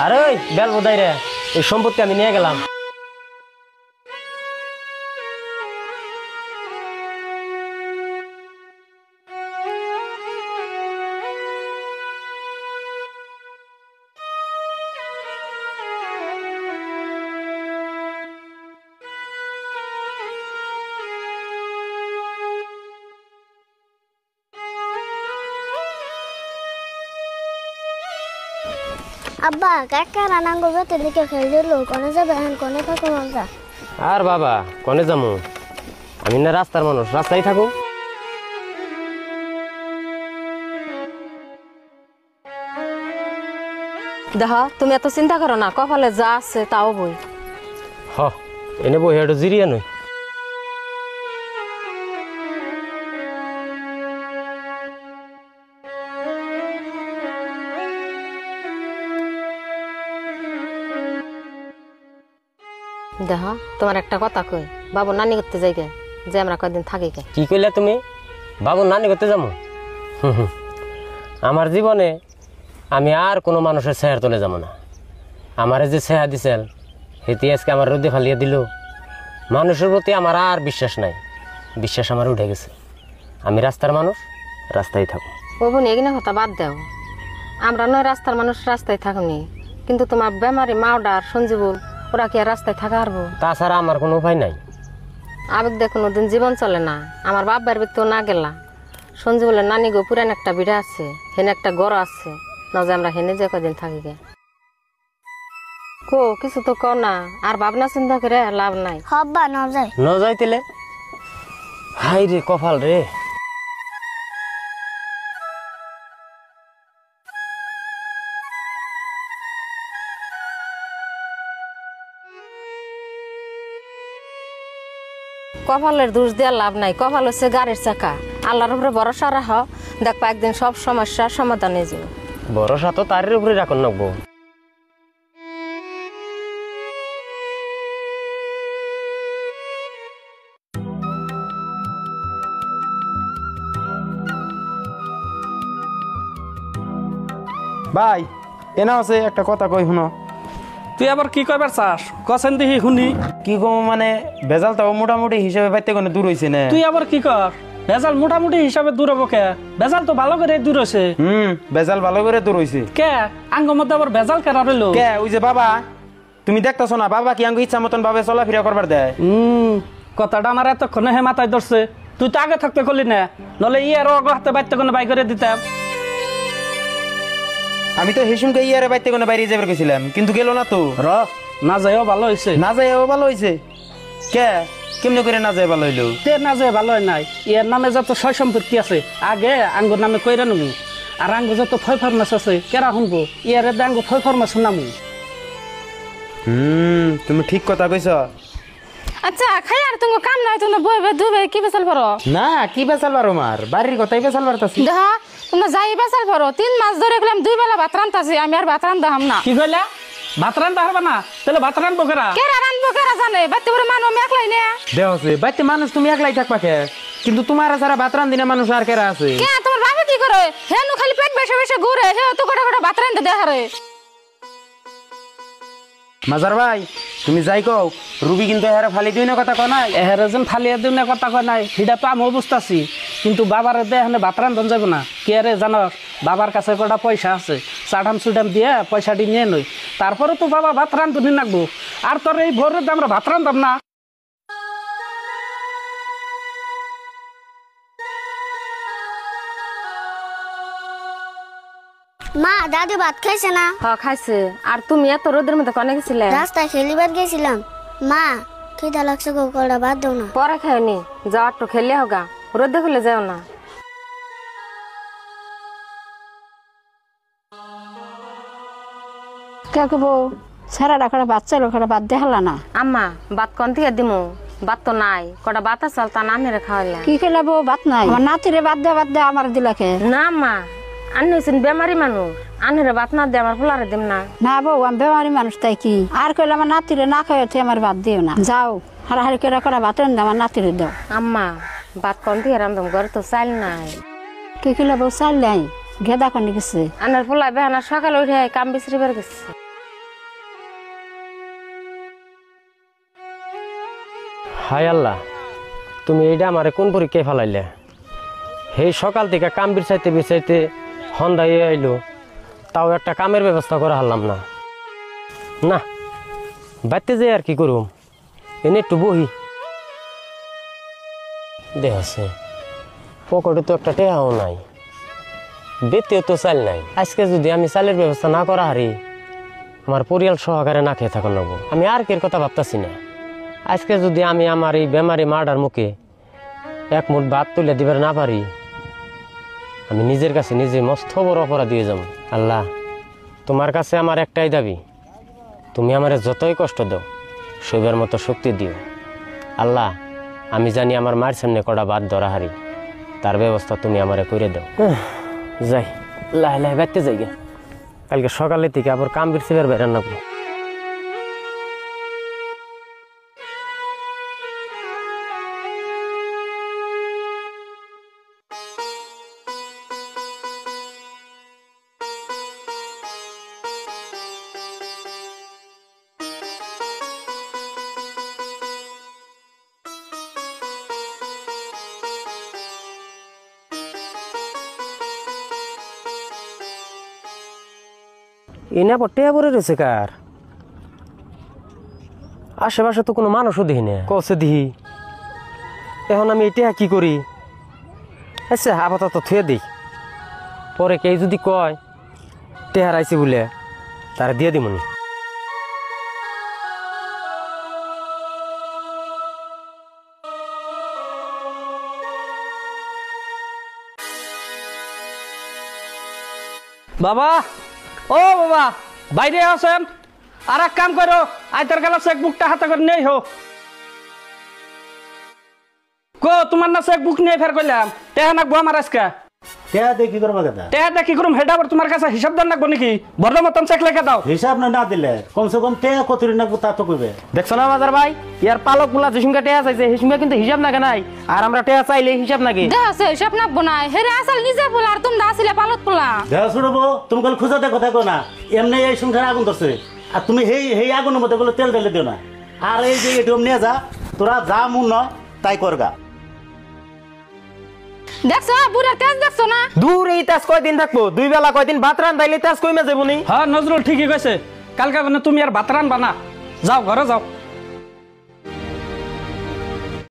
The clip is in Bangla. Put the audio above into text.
আরে ওই বেল বোধাই রে, এই সম্পত্তি আমি নিয়ে গেলাম। আব্বা কাকা রানাঙ্গ বেতে দিকে খেলছিল কোনে যাবে এখন কোনে থাকো আমরা আর বাবা কোনে যামু, আমি না রাস্তার মানুষ, রাস্তায় থাকুম। দেখো তুমি এত চিন্তা করো না, কপালে যা আছে তাও বই। হ এনে বই হেঁটে জিরিয়া নই। দেখো তোমার একটা কথা কই, বাবু নানি করতে যাই গে, যে আমরা কয়দিন থাকি গে। কি কইলে তুমি? বাবু নানি করতে যাবো? আমার জীবনে আমি আর কোনো মানুষের চেহার তোলে যাবো না। আমারে যে চেহারা দিছিল সেটি আজকে আমার রোদে ফালিয়ে দিল। মানুষের প্রতি আমার আর বিশ্বাস নাই, বিশ্বাস আমার উঠে গেছে। আমি রাস্তার মানুষ, রাস্তায় থাকো। ও বোন এগুলো কথা বাদ দাও, আমরা নয় রাস্তার মানুষ রাস্তায় থাকুনি, কিন্তু তোমার বেমারি মাওডার সঞ্জীবুল ওরা কি আর রাস্তায় থাকা হারবো? তাছাড়া আমার কোনো উপায় নাই। আবেগ দিয়ে কোনোদিন জীবন চলে না। আমার বাবার বাড়িতেও না গেলা, সঞ্জীবুলের নানি গো পুরান একটা বিড়া আছে, হেনে একটা গড় আছে, না যে আমরা হেনে যে কদিন থাকি গে। কো কিছু তো কও না, আর ভাবনা চিন্তা করে লাভ নাই। হব্বা ন যায় ন যাইতেলে হাই রে কপাল রে। কপালের দোষ দেওয়ার লাভ নাই, কপাল হচ্ছে গাড়ির চাকা। আল্লাহর উপরে ভরসা রাখ, দেখবা একদিন সব সমস্যার সমাধান হয়ে যাবে। ভরসা তো তার উপরে রাখুন নাকবো। ভাই এনা আছে একটা কথা কই শুনো। তুই আবার কি কইবার চাস? কছেন দেখি শুনি। কি কম মানে ভেজাল তাও মোটামুটি হিসেবে পাইতে কোনো দূর হইছে না। তুই আবার কি কর? ভেজাল মোটামুটি হিসাবে দূর হবো কে? ভেজাল তো ভালো করে দূর হয়েছে। ভেজাল ভালো করে দূর হইছে। কে আঙ্গ মধ্যে আবার ভেজাল কেরা রইলো? কে ওই যে বাবা, তুমি দেখতেছো না বাবা কি আঙ্গ ইচ্ছা মতন ভাবে চলাফেরা করবার দেয়। কথাটা আমার এতক্ষণে হে মাথায় ধরছে। তুই তো আগে থাকতে করলি না, নলে ইয়ার হাতে বাইতে কোনো বাই করে দিতাম। আমি তো হেসুমকে ইয়ারে বাইতে কোনো বাইরে যাবার গেছিলাম, কিন্তু গেল না তো। র না যাইও ভালো হয়েছে। না যাইও ভালো হয়েছে। কে কেমনে করে না যায় ভালো হইলো? তে না যায় ভালো হয় নাই। ইয়ার নামে যত সয় সম্পত্তি আছে আগে আঙ্গুর নামে কইরা নেবো, আর আঙ্গু যত ফয় ফরমাস আছে কেরা শুনবো, ইয়ারে আঙ্গু ফয় ফরমাস শুনামু। তুমি ঠিক কথা কইছ। আচ্ছা খাই আর তুমি কাম নাই, তুমি বইবে দুবে কি বেসাল পারো না? কি বেসাল পারো? মার বাড়ির কথাই বেসাল পারতাছি। দেখা তোমরা যাই বেসাল পারো। 3 মাস ধরে গেলাম 2 বেলা ভাত রান্তাছি, আমি আর ভাত রান্দাম না। কি কইলা? ভাত রান্না পারবা না? তাহলে ভাত রান্নবো কেরা? কেরা রান্নবো কেরা জানে? বাড়িতে বড় মানুষ আমি একলাই নে। দেহছে বাইতে মানুষ তুমি একলাই থাকবা কে? কিন্তু তোমার সারা ভাত রান্দিনা মানুষ আর কেরা আছে? কে তোমার বাবা কি করে? হেনু খালি পেট বেশে বেশে ঘুরে, হে তো কটা কটা ভাত রান্দে দেখারে। মাজার ভাই তুমি যাই কও, রুবি কিন্তু এহারে ফালি দিই না কথা কয় নাই। এহারে যেন ফালিয়ে দিও না কথা কয় নাই, সেটা তো আমিও বুঝতেছি। কিন্তু বাবার দে এখানে ভাত রান্ধন যাবো না। কে রে জানো, বাবার কাছে কটা পয়সা আছে, চাটাম চুটাম দিয়ে পয়সাটি নিয়ে নই, তারপরে তো বাবা ভাত রান্ধনি নাকবো। আর তোর এই ভোরের আমরা ভাত রান্ধাম না। মা দাদু ভাত খাইছে না? হ্যাঁ খাইছে। আর তুমি এত রোদের মধ্যে কনে গেছিলে? রাস্তায় খেলিবার গেছিলাম। মা খিদা লাগছে গো, কটা ভাত দাও না। পরে খাইনি, যাও একটু খেলে হোগা, রোদে খুলে যাও না। কে কব সারা ডাকড়া বাচ্চা লোকড়া বাদ দেখালা না। আম্মা ভাত কোন থেকে দিমু? ভাত তো নাই, কটা ভাত আছে তা নামেরে খাওয়াইলা। কি খেলাবো? ভাত নাই। আমার নাতিরে বাদ দে আমার দিলাকে। না আম্মা, আন্নি হইছেন বেমারি মানুষ, আন্নিরে ভাত না দিয়ে আমার ফুলারে দিম না। না বউ আমি বেমারি মানুষ, তাই কি আর কইলে আমার নাতিরে না খাইতে আমার ভাত দিও না। যাও হারাহারি করে করা ভাত রান্ধে আমার নাতিরে দাও। আম্মা ভাত কোন থেকে রান্ধম, ঘরে তো চাল নাই। কি খেলাবো? চাল নাই, গেদা কোন গেছে? আনার ফুলা বেহানা সকালে উঠে কাম বিচরিবার গেছে। হায় আল্লাহ, তুমি এইটা আমারে কোন পরীক্ষায় ফেলাইলে? সেই সকাল থেকে কাম বিছাইতে বিছাইতে সন্ধ্যা হয়ে আইলো, তাও একটা কামের ব্যবস্থা করা হারলাম না। না, বাড়তে যাই আর কি করুম, এনে একটু বহি। দেখছে পকেটে তো একটা টেহাও নাই, বেতেও তো চাল নাই। আজকে যদি আমি চালের ব্যবস্থা না করা হারি, আমার পরিয়াল সহকারে না খেয়ে থাকুন লাগবো। আমি আর কের কথা ভাবতাছি না। আজকে যদি আমি আমার এই বেমারি মাটার মুখে এক মুঠ ভাত তুলে দিবার না পারি, আমি নিজের কাছে নিজে মস্ত বড় অপরাধ দিয়ে যাব। আল্লাহ, তোমার কাছে আমার একটাই দাবি, তুমি আমারে যতই কষ্ট দাও সইবার মতো শক্তি দিও। আল্লাহ, আমি জানি আমার মায়ের সামনে কটা ভাত ধরা হারি, তার ব্যবস্থা তুমি আমারে করে দাও। যাই লাই লাই বাইতে যাই গে, কালকে সকালে থেকে আবার কাম বিরছিবার বাইরে নাকবো। এনে পর টেয়া পরে রয়েছে কার? আশেপাশে তো কোনো মানুষও দেখি না, কছে দিহি। এখন আমি এটা কি করি? আচ্ছা আপাতত থুয়ে দিই, পরে কে যদি কয় টেহার আইছি বলে, তারা দিয়ে দিমনি। বাবা, ও বাবা, বাইরে আছেন? আর এক কাম করো, আইতার গেলা চেকবুকটা হাতে করে নেই হো। কো তোমার না চেকবুক নিয়ে ফের করলাম, টেহা নাকবো আমার আজকে। টেহা দিয়ে কি করবো দাদা? টেহা দেখি করুম, হেটা আবার তোমার কাছে হিসাব দেন নাকবো নাকি? বড় মতন চেক লেখা দাও। হিসাব না দিলে কমসে কম টেহা কত নাকবো তা তো কইবে। দেখছো না বাজার ভাই, ইয়ার পালক গুলা যে সঙ্গে টেয়া চাইছে সেই সঙ্গে কিন্তু হিসাব নাগে নাই, আর আমরা টেয়া চাইলে হিসাব নাকি। দেখাছে হিসাব নাকবো না, হেরে আসল নিজে পোলা আর তুমি আসলে পালত পোলা। দেখা শুনবো তুমি কাল খুঁজাতে কথা কো না, এমনি এই সংসারে আগুন ধরছে, আর তুমি সেই আগুনের মধ্যে বলে তেল ঢেলে দিও না। আর এই যে এটিএম নিয়ে যা, তোরা যা মন নয় তাই করগা। দেখছো বুড়ার তেজ দেখছো না? দূর এই তেজ কয়দিন থাকবো? দুই বেলা কয়দিন ভাত রান্ধাইলে তেজ কইমে যাবো নি? হ্যাঁ নজরুল ঠিকই কইছে, কালকে তুমি আর ভাত রান্না না, যাও ঘরে যাও।